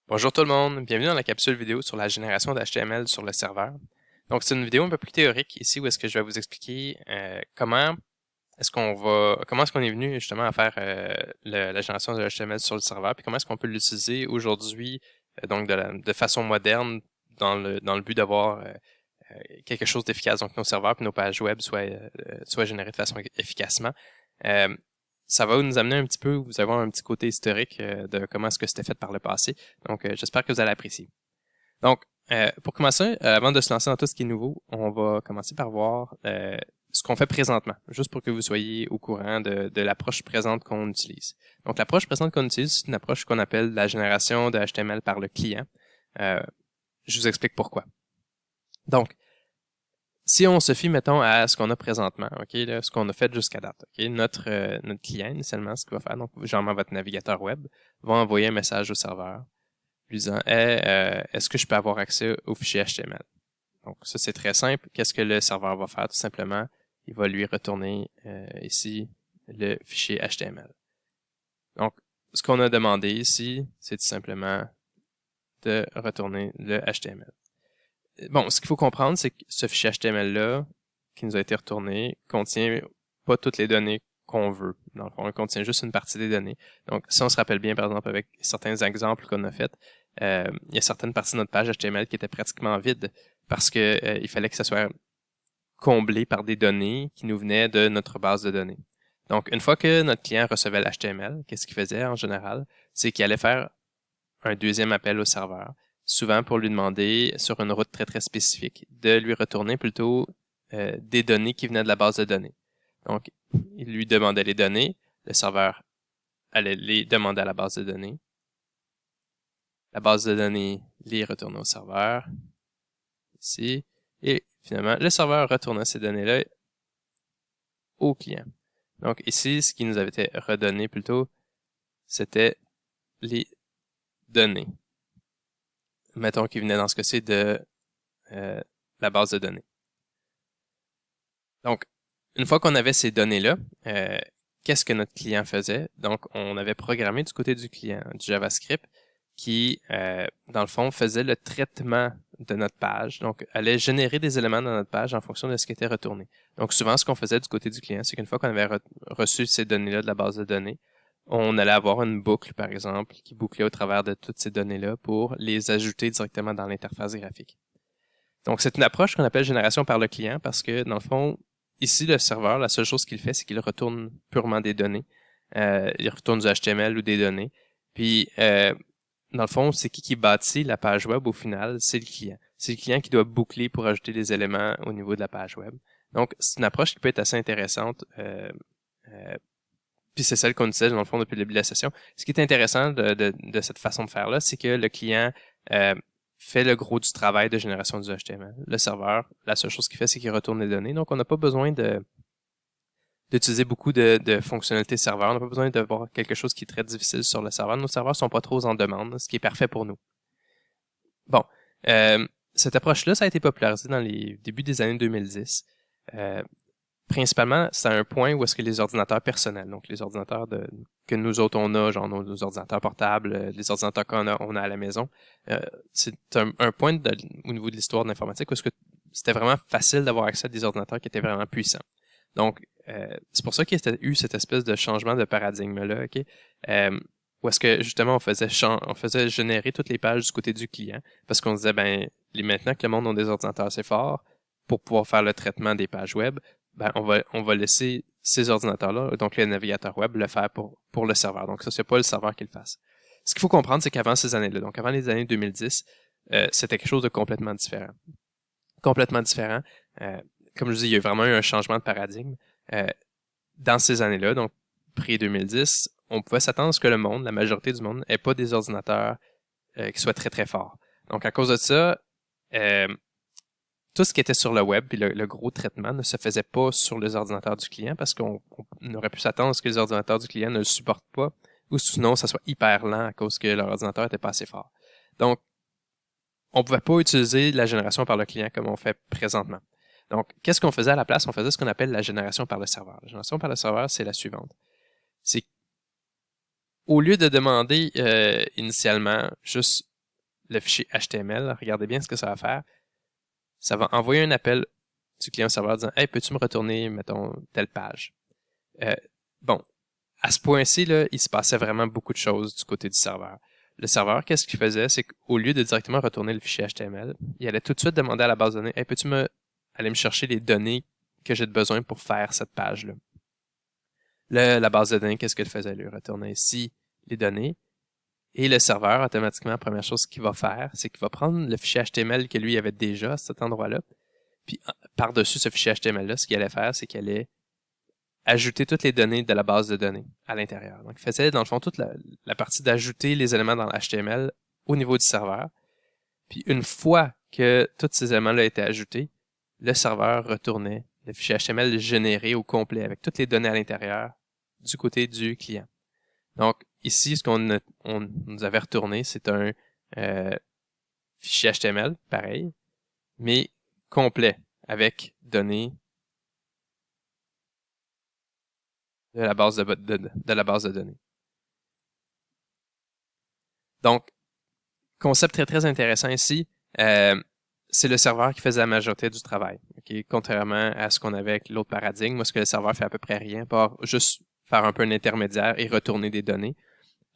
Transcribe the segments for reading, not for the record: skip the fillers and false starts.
Bonjour tout le monde, bienvenue dans la capsule vidéo sur la génération d'HTML sur le serveur. Donc c'est une vidéo un peu plus théorique ici où est-ce que je vais vous expliquer comment est-ce qu'on est venu justement à faire la génération de HTML sur le serveur, puis comment est-ce qu'on peut l'utiliser aujourd'hui donc de façon moderne dans le but d'avoir quelque chose d'efficace, donc nos serveurs puis nos pages web soient générés de façon efficacement. Euh, Ça va nous amener un petit peu, vous allez voir un petit côté historique de comment est-ce que c'était fait par le passé. Donc, j'espère que vous allez apprécier. Donc, pour commencer, avant de se lancer dans tout ce qui est nouveau, on va commencer par voir ce qu'on fait présentement, juste pour que vous soyez au courant de l'approche présente qu'on utilise. Donc, l'approche présente qu'on utilise, c'est une approche qu'on appelle la génération de HTML par le client. Euh, je vous explique pourquoi. Donc, si on se fie, mettons, à ce qu'on a présentement, OK, là, ce qu'on a fait jusqu'à date, OK, notre client, initialement, ce qu'il va faire, donc, généralement, votre navigateur web, va envoyer un message au serveur, lui disant, hey, est-ce que je peux avoir accès au fichier HTML? Donc, ça, c'est très simple. Qu'est-ce que le serveur va faire? Tout simplement, il va lui retourner, ici, le fichier HTML. Donc, ce qu'on a demandé ici, c'est tout simplement de retourner le HTML. Bon, ce qu'il faut comprendre, c'est que ce fichier HTML-là, qui nous a été retourné, contient pas toutes les données qu'on veut. Dans le fond, il contient juste une partie des données. Donc, si on se rappelle bien, par exemple, avec certains exemples qu'on a faits, il y a certaines parties de notre page HTML qui étaient pratiquement vides parce que il fallait que ça soit comblé par des données qui nous venaient de notre base de données. Donc, une fois que notre client recevait l'HTML, qu'est-ce qu'il faisait en général? C'est qu'il allait faire un deuxième appel au serveur, souvent pour lui demander, sur une route très très spécifique, de lui retourner plutôt des données qui venaient de la base de données. Donc, il lui demandait les données, le serveur allait les demander à la base de données, la base de données les retournait au serveur, ici, et finalement, le serveur retournait ces données-là au client. Donc ici, ce qui nous avait été redonné plutôt, c'était les données. Mettons qu'ils venaient dans ce cas-ci de la base de données. Donc, une fois qu'on avait ces données-là, qu'est-ce que notre client faisait? Donc, on avait programmé du côté du client du JavaScript qui, dans le fond, faisait le traitement de notre page. Donc, allait générer des éléments dans notre page en fonction de ce qui était retourné. Donc, souvent, ce qu'on faisait du côté du client, c'est qu'une fois qu'on avait reçu ces données-là de la base de données, on allait avoir une boucle, par exemple, qui bouclait au travers de toutes ces données-là pour les ajouter directement dans l'interface graphique. Donc, c'est une approche qu'on appelle génération par le client parce que, dans le fond, ici, le serveur, la seule chose qu'il fait, c'est qu'il retourne purement des données. Il retourne du HTML ou des données. Puis, dans le fond, c'est qui bâtit la page web au final? C'est le client. C'est le client qui doit boucler pour ajouter des éléments au niveau de la page web. Donc, c'est une approche qui peut être assez intéressante. Puis c'est celle qu'on utilise, dans le fond, depuis le début de la session. Ce qui est intéressant de cette façon de faire-là, c'est que le client fait le gros du travail de génération du HTML. Le serveur, la seule chose qu'il fait, c'est qu'il retourne les données. Donc, on n'a pas besoin d'utiliser beaucoup de fonctionnalités serveur. On n'a pas besoin d'avoir quelque chose qui est très difficile sur le serveur. Nos serveurs sont pas trop en demande, ce qui est parfait pour nous. Bon, cette approche-là, ça a été popularisé dans les débuts des années 2010. Principalement, c'est à un point où est-ce que les ordinateurs personnels, donc les ordinateurs que nous autres on a, genre nos ordinateurs portables, les ordinateurs on a à la maison, c'est un point au niveau de l'histoire de l'informatique où est-ce que c'était vraiment facile d'avoir accès à des ordinateurs qui étaient vraiment puissants. Donc, c'est pour ça qu'il y a eu cette espèce de changement de paradigme-là, OK? Où est-ce que justement on faisait générer toutes les pages du côté du client, parce qu'on disait, ben, maintenant que le monde a des ordinateurs assez forts pour pouvoir faire le traitement des pages web, ben, on va laisser ces ordinateurs-là, donc les navigateurs web, le faire pour le serveur. Donc ça, c'est pas le serveur qui le fasse. Ce qu'il faut comprendre, c'est qu'avant ces années-là, donc avant les années 2010, c'était quelque chose de complètement différent. Complètement différent. Comme je dis, il y a vraiment eu un changement de paradigme. Dans ces années-là, donc pré-2010, on pouvait s'attendre à ce que le monde, la majorité du monde, ait pas des ordinateurs qui soient très très forts. Donc à cause de ça, tout ce qui était sur le web, puis le gros traitement ne se faisait pas sur les ordinateurs du client parce qu'on aurait pu s'attendre à ce que les ordinateurs du client ne le supportent pas ou sinon ça soit hyper lent à cause que leur ordinateur était pas assez fort. Donc, on pouvait pas utiliser la génération par le client comme on fait présentement. Donc, qu'est-ce qu'on faisait à la place? On faisait ce qu'on appelle la génération par le serveur. La génération par le serveur, c'est la suivante. C'est au lieu de demander initialement juste le fichier HTML, regardez bien ce que ça va faire. Ça va envoyer un appel du client au serveur disant « Hey, peux-tu me retourner, mettons, telle page? Bon, à ce point-ci, là, il se passait vraiment beaucoup de choses du côté du serveur. Le serveur, qu'est-ce qu'il faisait? C'est qu'au lieu de directement retourner le fichier HTML, il allait tout de suite demander à la base de données « Hey, peux-tu aller me chercher les données que j'ai besoin pour faire cette page-là? » La base de données, qu'est-ce qu'elle faisait? Elle lui retournait ici les données. Et le serveur, automatiquement, la première chose qu'il va faire, c'est qu'il va prendre le fichier HTML que lui avait déjà à cet endroit-là. Puis, par-dessus ce fichier HTML-là, ce qu'il allait faire, c'est qu'il allait ajouter toutes les données de la base de données à l'intérieur. Donc, il faisait, dans le fond, toute la partie d'ajouter les éléments dans l'HTML au niveau du serveur. Puis, une fois que tous ces éléments-là étaient ajoutés, le serveur retournait le fichier HTML généré au complet avec toutes les données à l'intérieur du côté du client. Donc, ici, ce qu'on nous avait retourné, c'est un fichier HTML, pareil, mais complet, avec données de la base de la base de données. Donc, concept très, très intéressant ici, c'est le serveur qui faisait la majorité du travail. Okay? Contrairement à ce qu'on avait avec l'autre paradigme, moi, ce que le serveur fait à peu près rien, part juste faire un peu un intermédiaire et retourner des données.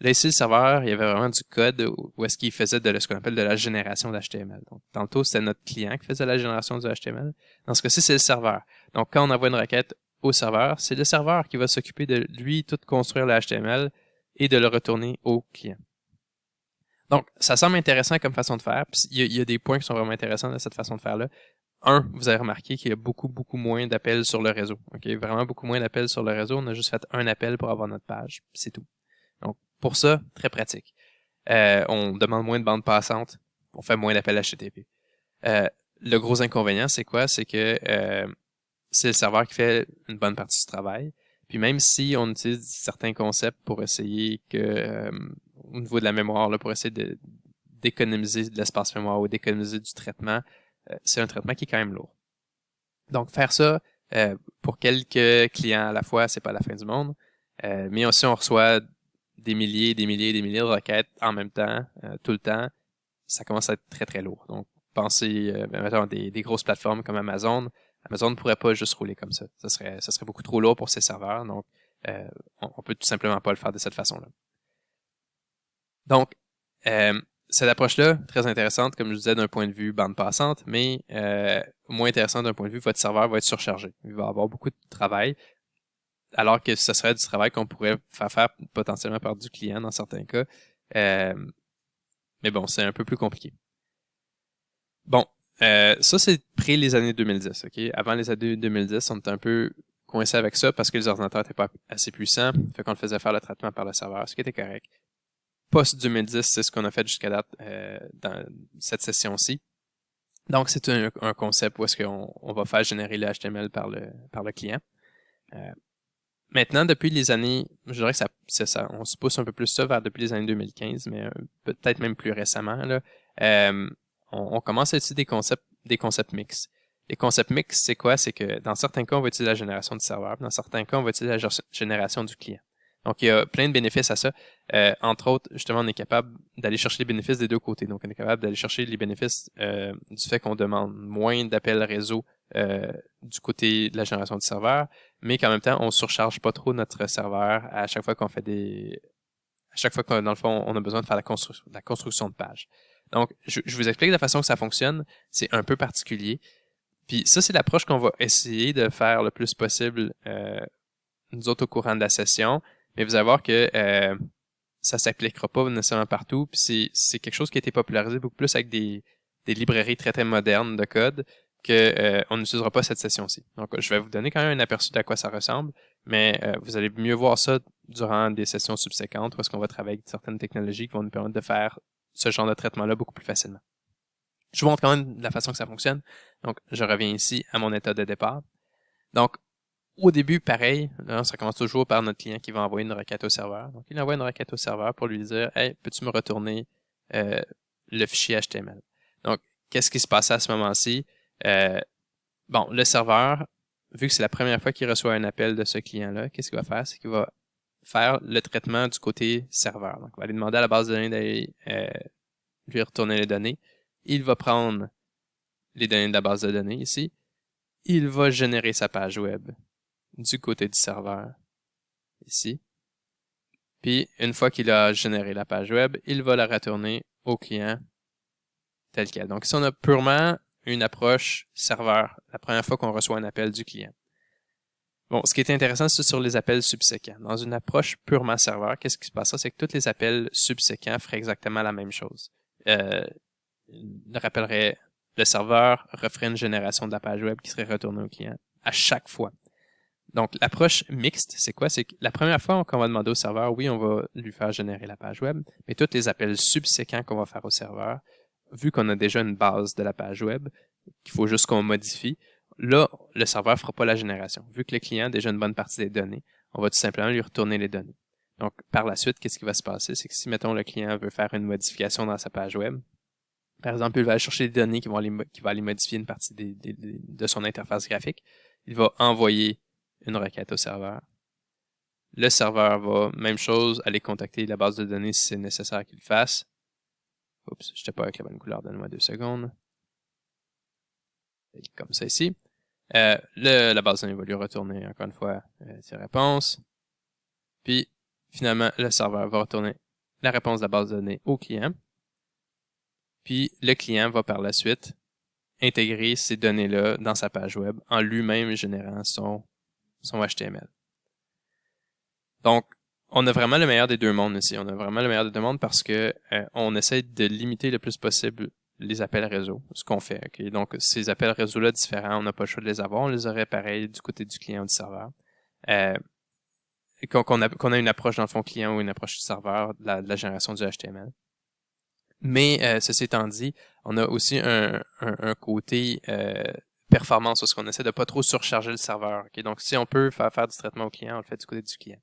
Là, ici, le serveur, il y avait vraiment du code où est-ce qu'il faisait ce qu'on appelle de la génération d'HTML. Donc, tantôt, c'était notre client qui faisait la génération du HTML. Dans ce cas-ci, c'est le serveur. Donc, quand on envoie une requête au serveur, c'est le serveur qui va s'occuper de, lui, tout construire le HTML et de le retourner au client. Donc, ça semble intéressant comme façon de faire. Puis, il y a des points qui sont vraiment intéressants de cette façon de faire-là. Vous avez remarqué qu'il y a beaucoup, beaucoup moins d'appels sur le réseau. Okay? Vraiment beaucoup moins d'appels sur le réseau. On a juste fait un appel pour avoir notre page. C'est tout. Donc, pour ça, très pratique. On demande moins de bandes passantes. On fait moins d'appels HTTP. Le gros inconvénient, c'est quoi? C'est que c'est le serveur qui fait une bonne partie du travail. Puis même si on utilise certains concepts pour essayer que, au niveau de la mémoire, là, pour essayer d'économiser de l'espace mémoire ou d'économiser du traitement, c'est un traitement qui est quand même lourd. Donc, faire ça pour quelques clients à la fois, c'est pas la fin du monde. Mais aussi, on reçoit des milliers de requêtes en même temps, tout le temps, ça commence à être très, très lourd. Donc, pensez, mettons, des grosses plateformes comme Amazon. Amazon ne pourrait pas juste rouler comme ça. Ça serait beaucoup trop lourd pour ses serveurs. Donc, on peut tout simplement pas le faire de cette façon-là. Donc, cette approche-là, très intéressante, comme je disais, d'un point de vue bande passante, mais moins intéressant d'un point de vue, votre serveur va être surchargé. Il va avoir beaucoup de travail, alors que ce serait du travail qu'on pourrait faire potentiellement par du client dans certains cas. Mais bon, c'est un peu plus compliqué. Bon, ça c'est près les années 2010, ok? Avant les années 2010, on était un peu coincé avec ça parce que les ordinateurs n'étaient pas assez puissants, fait qu'on le faisait faire le traitement par le serveur, ce qui était correct. Post-2010, c'est ce qu'on a fait jusqu'à date dans cette session-ci. Donc, c'est un concept où est-ce qu'on va faire générer le HTML par le client. Maintenant, depuis les années, je dirais que on se pousse un peu plus ça vers depuis les années 2015, mais peut-être même plus récemment, là, on commence à utiliser des concepts mixtes. Les concepts mixtes, c'est quoi? C'est que dans certains cas, on va utiliser la génération du serveur, dans certains cas, on va utiliser la génération du client. Donc, il y a plein de bénéfices à ça. Entre autres, justement, on est capable d'aller chercher les bénéfices des deux côtés. Donc, on est capable d'aller chercher les bénéfices du fait qu'on demande moins d'appels réseau du côté de la génération du serveur, mais qu'en même temps, on surcharge pas trop notre serveur à chaque fois qu'on fait à chaque fois qu'on, dans le fond, on a besoin de faire la construction de page. Donc, je vous explique la façon que ça fonctionne. C'est un peu particulier. Puis ça, c'est l'approche qu'on va essayer de faire le plus possible nous autres au courant de la session. Mais vous allez voir que ça s'appliquera pas nécessairement partout. Puis c'est quelque chose qui a été popularisé beaucoup plus avec des librairies très très modernes de code que on n'utilisera pas cette session-ci. Donc, je vais vous donner quand même un aperçu d'à quoi ça ressemble, mais vous allez mieux voir ça durant des sessions subséquentes où est-ce qu'on va travailler avec certaines technologies qui vont nous permettre de faire ce genre de traitement-là beaucoup plus facilement. Je vous montre quand même la façon que ça fonctionne. Donc, je reviens ici à mon état de départ. Donc, au début, pareil, là, ça commence toujours par notre client qui va envoyer une requête au serveur. Donc, il envoie une requête au serveur pour lui dire « Hey, peux-tu me retourner le fichier HTML? » Donc, qu'est-ce qui se passe à ce moment-ci? Bon, le serveur, vu que c'est la première fois qu'il reçoit un appel de ce client-là, qu'est-ce qu'il va faire? C'est qu'il va faire le traitement du côté serveur. Donc, il va aller demander à la base de données lui retourner les données. Il va prendre les données de la base de données ici. Il va générer sa page web du côté du serveur ici. Puis, une fois qu'il a généré la page web, il va la retourner au client tel quel. Donc, ici, on a purement une approche serveur, la première fois qu'on reçoit un appel du client. Bon, ce qui est intéressant, c'est sur les appels subséquents. Dans une approche purement serveur, qu'est-ce qui se passera? C'est que tous les appels subséquents feraient exactement la même chose. Le serveur referait une génération de la page web qui serait retournée au client à chaque fois. Donc, l'approche mixte, c'est quoi? C'est que la première fois qu'on va demander au serveur, oui, on va lui faire générer la page web, mais tous les appels subséquents qu'on va faire au serveur, vu qu'on a déjà une base de la page web, qu'il faut juste qu'on modifie, là, le serveur fera pas la génération. Vu que le client a déjà une bonne partie des données, on va tout simplement lui retourner les données. Donc, par la suite, qu'est-ce qui va se passer? C'est que si, mettons, le client veut faire une modification dans sa page web, par exemple, il va aller chercher des données qui va aller modifier une partie de son interface graphique, il va envoyer une requête au serveur. Le serveur va, même chose, aller contacter la base de données si c'est nécessaire qu'il le fasse. Oups, je n'étais pas avec la bonne couleur, donne-moi 2 secondes. Comme ça ici. La base de données va lui retourner, encore une fois, ses réponses. Puis, finalement, le serveur va retourner la réponse de la base de données au client. Puis, le client va par la suite intégrer ces données-là dans sa page web en lui-même générant son HTML. Donc, on a vraiment le meilleur des deux mondes ici. On a vraiment le meilleur des deux mondes parce que on essaie de limiter le plus possible les appels réseau, ce qu'on fait. Okay? Donc, ces appels réseau-là différents, on n'a pas le choix de les avoir. On les aurait pareil du côté du client ou du serveur. Qu'on a une approche dans le fond client ou une approche du serveur de la génération du HTML. Mais ceci étant dit, on a aussi un côté performance, parce qu'on essaie de pas trop surcharger le serveur. Okay? Donc, si on peut faire du traitement au client, on le fait du côté du client.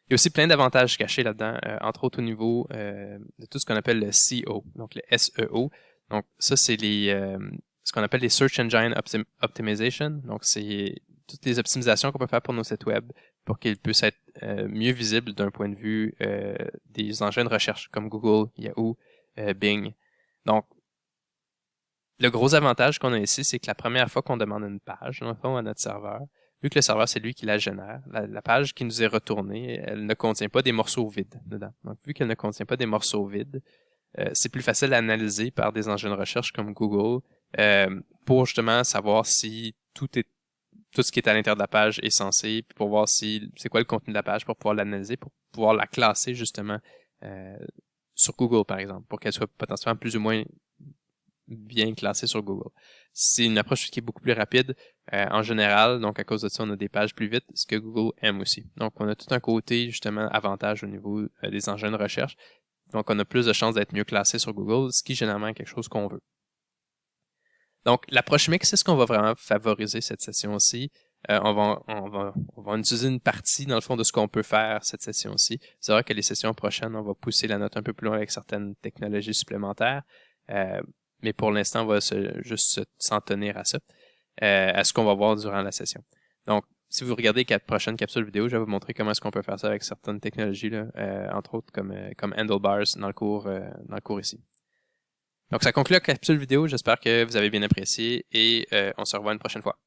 Il y a aussi plein d'avantages cachés là-dedans, entre autres au niveau de tout ce qu'on appelle le SEO, donc le SEO. Donc, ça, c'est ce qu'on appelle les Search Engine Optimization. Donc, c'est toutes les optimisations qu'on peut faire pour nos sites web pour qu'ils puissent être mieux visibles d'un point de vue des engins de recherche comme Google, Yahoo, Bing. Donc, le gros avantage qu'on a ici, c'est que la première fois qu'on demande une page, dans le fond, à notre serveur, vu que le serveur, c'est lui qui la génère, la page qui nous est retournée, elle ne contient pas des morceaux vides dedans. Donc, vu qu'elle ne contient pas des morceaux vides, c'est plus facile à analyser par des engins de recherche comme Google pour justement savoir si tout ce qui est à l'intérieur de la page est censé, puis pour voir si c'est quoi le contenu de la page, pour pouvoir l'analyser, pour pouvoir la classer justement sur Google, par exemple, pour qu'elle soit potentiellement plus ou moins bien classée sur Google. C'est une approche qui est beaucoup plus rapide en général, donc à cause de ça, on a des pages plus vite, ce que Google aime aussi. Donc, on a tout un côté, justement, avantage au niveau des engins de recherche. Donc, on a plus de chances d'être mieux classé sur Google, ce qui est généralement quelque chose qu'on veut. Donc, l'approche mixte, c'est ce qu'on va vraiment favoriser cette session-ci. On va utiliser une partie, dans le fond, de ce qu'on peut faire cette session-ci. C'est vrai que les sessions prochaines, on va pousser la note un peu plus loin avec certaines technologies supplémentaires. Mais pour l'instant, on va juste s'en tenir à ça, à ce qu'on va voir durant la session. Donc, si vous regardez les prochaines capsules vidéo, je vais vous montrer comment est-ce qu'on peut faire ça avec certaines technologies, là, entre autres comme Handlebars dans le cours ici. Donc, ça conclut la capsule vidéo. J'espère que vous avez bien apprécié et on se revoit une prochaine fois.